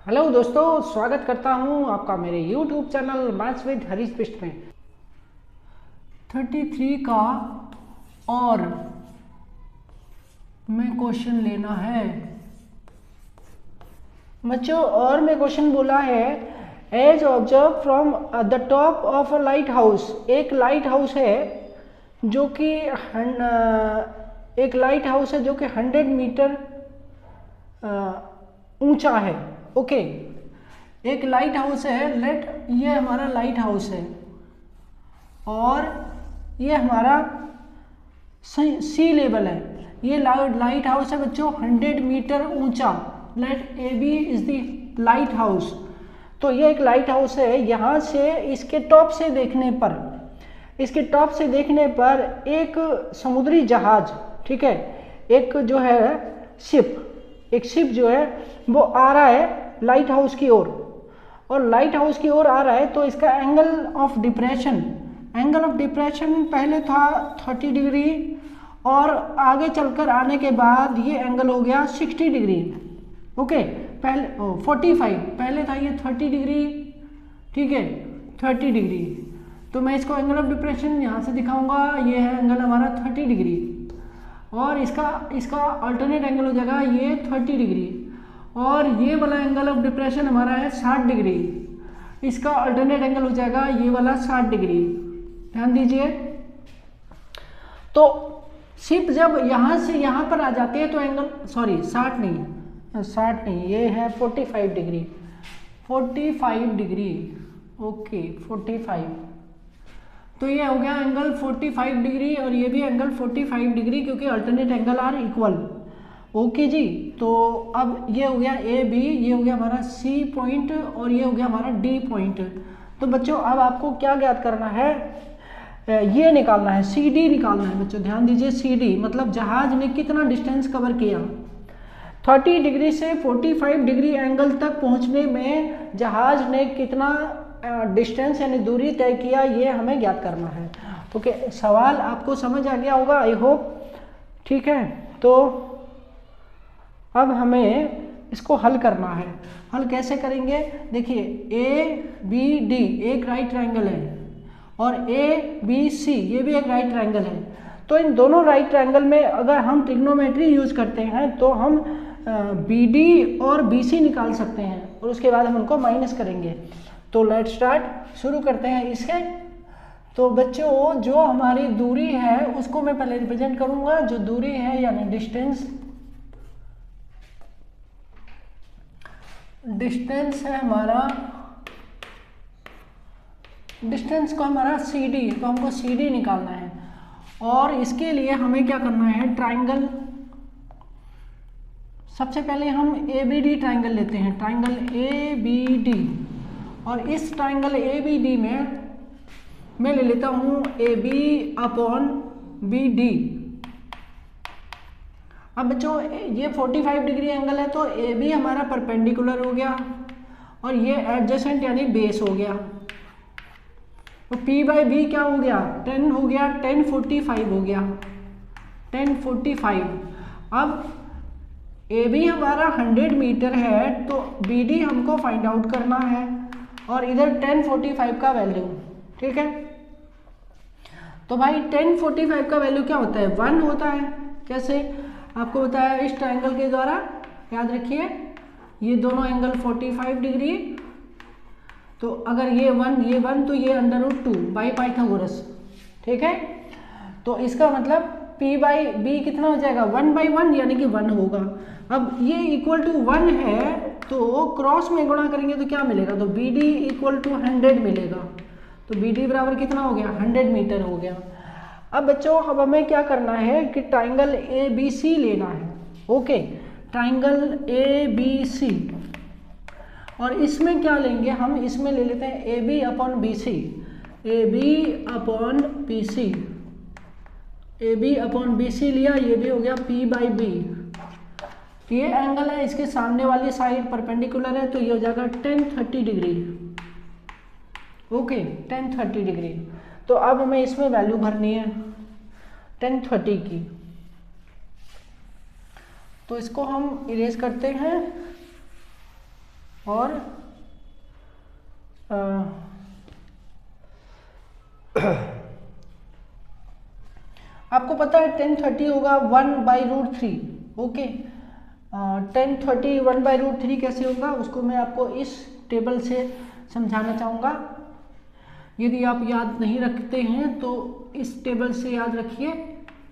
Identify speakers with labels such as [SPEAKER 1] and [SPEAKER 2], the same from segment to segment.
[SPEAKER 1] Hello दोस्तों, स्वागत करता हूं आपका मेरे YouTube channel maths with Harish पृष्ठ में। 33 का और में क्वेश्चन लेना है बच्चों। और में क्वेश्चन बोला है, as observe from the top of a lighthouse. एक लाइट हाउस है जो कि 100 मीटर ऊंचा है। ओके, एक लाइट हाउस है, लेट ये हमारा लाइट हाउस है और ये हमारा सी लेवल है। ये लाइट हाउस है बच्चों 100 मीटर ऊंचा। Let A B is the lighthouse. तो ये एक लाइट हाउस है। यहाँ से इसके टॉप से देखने पर एक समुद्री जहाज, ठीक है, एक जो है एक शिप जो है वो आ रहा है लाइट हाउस की ओर, और लाइट हाउस की ओर आ रहा है तो इसका एंगल ऑफ डिप्रेशन पहले था 30 डिग्री और आगे चलकर आने के बाद ये एंगल हो गया 60 डिग्री। ओके, पहले 45, पहले था ये 30 डिग्री, ठीक है, 30 डिग्री। तो मैं इसको एंगल ऑफ डिप्रेशन यहाँ से दिखाऊंगा। ये है एंगल हमारा 30 डिग्री और इसका अल्टरनेट एंगल हो जाएगा ये 30 डिग्री, और ये वाला एंगल ऑफ डिप्रेशन हमारा है 60 डिग्री। इसका अल्टरनेट एंगल हो जाएगा ये वाला 60 डिग्री। ध्यान दीजिए। तो शिप जब यहाँ से यहाँ पर आ जाती है तो एंगल 60 नहीं, ये है 45 डिग्री। ओके, 45। तो ये हो गया एंगल 45 डिग्री और ये भी एंगल 45 डिग्री, क्योंकि alternate angle are equal. Okay जी। तो अब ये हो गया ए बी, ये हो गया हमारा सी पॉइंट और ये हो गया हमारा डी पॉइंट। तो बच्चों अब आपको क्या ज्ञात करना है, ये निकालना है, सी डी निकालना है बच्चों। ध्यान दीजिए, सी डी मतलब जहाज ने कितना डिस्टेंस कवर किया। 30 डिग्री से 45 डिग्री एंगल तक पहुंचने में जहाज ने कितना डिस्टेंस यानी दूरी तय किया, ये हमें ज्ञात करना है। ओके, सवाल आपको समझ आ गया होगा, आई होप। ठीक है, तो अब हमें इसको हल करना है। हल कैसे करेंगे, देखिए ए बी डी एक राइट ट्रायंगल है और ए बी सी ये भी एक राइट ट्रायंगल है। तो इन दोनों राइट ट्रायंगल में अगर हम ट्रिग्नोमेट्री यूज करते हैं तो हम बी डी और बी सी निकाल सकते हैं और उसके बाद हम उनको माइनस करेंगे। तो लेट स्टार्ट, शुरू करते हैं इससे। तो बच्चों जो हमारी दूरी है उसको मैं पहले रिप्रेजेंट करूंगा। जो दूरी है यानी डिस्टेंस है हमारा, डिस्टेंस को हमारा सी डी, तो हमको सी डी निकालना है। और इसके लिए हमें क्या करना है, ट्राइंगल, सबसे पहले हम ए बी डी ट्राइंगल लेते हैं, ट्राइंगल ए बी डी। और इस ट्राइंगल ए बी डी में मैं ले लेता हूँ A B upon B D. अब बच्चों ये 45 डिग्री एंगल है तो ए बी हमारा परपेंडिकुलर हो गया और ये एडजेसेंट यानी बेस हो गया। तो P बाई बी क्या हो गया, 10 हो गया, 1045 हो गया, 1045। अब ए बी हमारा 100 मीटर है तो बी डी हमको फाइंड आउट करना है और इधर 1045 का वैल्यू, ठीक है। तो भाई 1045 का वैल्यू क्या होता है, 1 होता है। कैसे, आपको बताया इस ट्रायंगल के द्वारा, याद रखिए ये दोनों एंगल 45 डिग्री। तो अगर ये 1 तो ये √2 बाई पाइथागोरस, ठीक है। तो इसका मतलब P बाई बी कितना हो जाएगा, 1/1 यानी कि 1 होगा। अब ये इक्वल टू 1 है तो क्रॉस में गुणा करेंगे तो क्या मिलेगा, तो बी डी इक्वल टू 100 मिलेगा। तो बी डी बराबर कितना हो गया, 100 मीटर हो गया। अब बच्चों अब हमें क्या करना है कि ट्राइंगल ए बी सी लेना है। Okay, triangle A B C, और इसमें क्या लेंगे हम, इसमें ले लेते हैं A B upon B C, A B upon B C, A B upon B C लिया, ये भी हो गया P बाई बी। ये एंगल है, इसके सामने वाली साइड परपेंडिकुलर है तो ये हो जाएगा 1030 डिग्री। Okay, 1030 degree. तो अब हमें इसमें वैल्यू भरनी है 1030 की। तो इसको हम इरेज करते हैं और आपको पता है 1030 होगा 1/√3। ओके, 1030 1/√3 कैसे होगा उसको मैं आपको इस टेबल से समझाना चाहूँगा। यदि आप याद नहीं रखते हैं तो इस टेबल से याद रखिए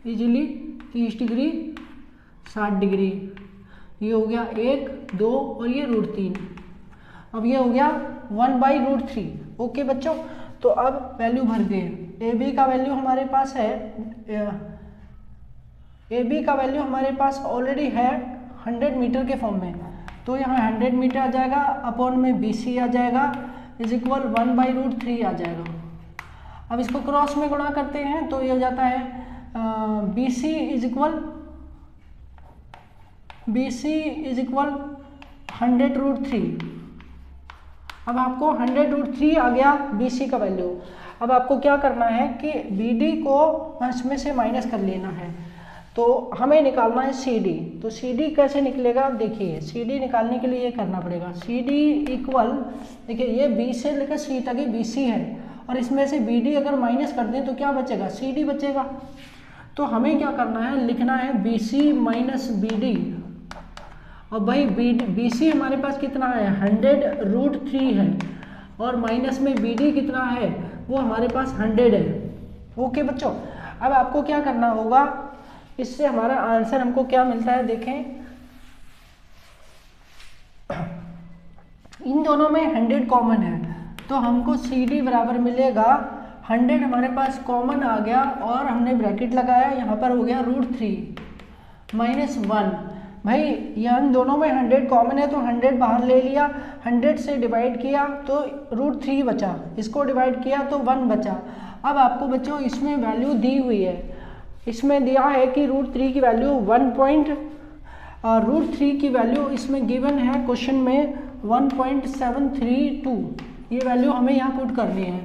[SPEAKER 1] इजीली। 30 डिग्री 60 डिग्री, ये हो गया 1 2 और ये √3। अब ये हो गया 1/√3। ओके बच्चों, तो अब वैल्यू भर गए। ए बी का वैल्यू हमारे पास है, ए बी का वैल्यू हमारे पास ऑलरेडी है 100 मीटर के फॉर्म में, तो यहाँ 100 मीटर आ जाएगा, अपॉन में बी सी आ जाएगा, इज इक्वल 1/√3 आ जाएगा। अब इसको क्रॉस में गुणा करते हैं तो ये हो जाता है बी सी इज इक्वल 100√3। अब आपको 100√3 आ गया बी सी का वैल्यू। अब आपको क्या करना है कि बी डी को इसमें से माइनस कर लेना है, तो हमें निकालना है सी डी। तो सी डी कैसे निकलेगा आप देखिए, सी डी निकालने के लिए ये करना पड़ेगा, सी डी इक्वल, देखिए ये बी से लेकर सी तक बी सी है, और इसमें से बी डी अगर माइनस कर दें तो क्या बचेगा, सी डी बचेगा। तो हमें क्या करना है, लिखना है B C minus B D. और भाई बी सी हमारे पास कितना है 100√3 है, और माइनस में बी डी कितना है वो हमारे पास 100 है। ओके बच्चों, अब आपको क्या करना होगा, इससे हमारा आंसर हमको क्या मिलता है देखें, इन दोनों में 100 कॉमन है, तो हमको सी डी बराबर मिलेगा 100 हमारे पास कॉमन आ गया, और हमने ब्रैकेट लगाया, यहाँ पर हो गया √3 माइनस 1। भाई यहाँ दोनों में 100 कॉमन है तो 100 बाहर ले लिया, 100 से डिवाइड किया तो √3 बचा, इसको डिवाइड किया तो 1 बचा। अब आपको बच्चों इसमें वैल्यू दी हुई है, इसमें दिया है कि √3 की वैल्यू √3 की वैल्यू इसमें गिवन है क्वेश्चन में 1.732, ये वैल्यू हमें यहाँ पुट करनी है।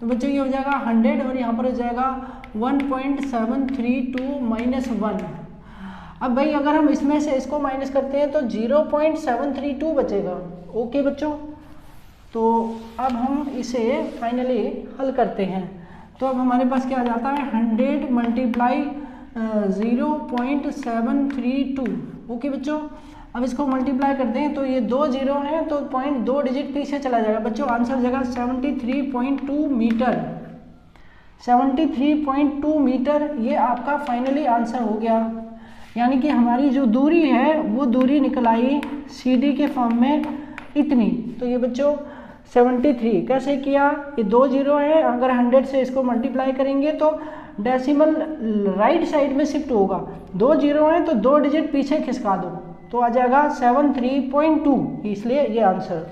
[SPEAKER 1] तो बच्चों ये हो जाएगा 100 और यहाँ पर हो जाएगा 1.732 माइनस 1। अब भाई अगर हम इसमें से इसको माइनस करते हैं तो 0.732 बचेगा। ओके बच्चों, तो अब हम इसे फाइनली हल करते हैं। तो अब हमारे पास क्या आ जाता है 100 मल्टीप्लाई 0.732। ओके बच्चों, अब इसको मल्टीप्लाई करते हैं तो ये 2 जीरो हैं तो पॉइंट 2 डिजिट पीछे चला जाएगा बच्चों, आंसर जगह 73.2 मीटर। 73.2 मीटर ये आपका फाइनली आंसर हो गया। यानी कि हमारी जो दूरी है वो दूरी निकल आई सी डी के फॉर्म में इतनी। तो ये बच्चों 73 कैसे किया, ये 2 जीरो है, अगर 100 से इसको मल्टीप्लाई करेंगे तो डेसिमल राइट साइड में शिफ्ट होगा, 2 जीरो है तो 2 डिजिट पीछे खिसका दो तो आ जाएगा 73.2, इसलिए ये आंसर।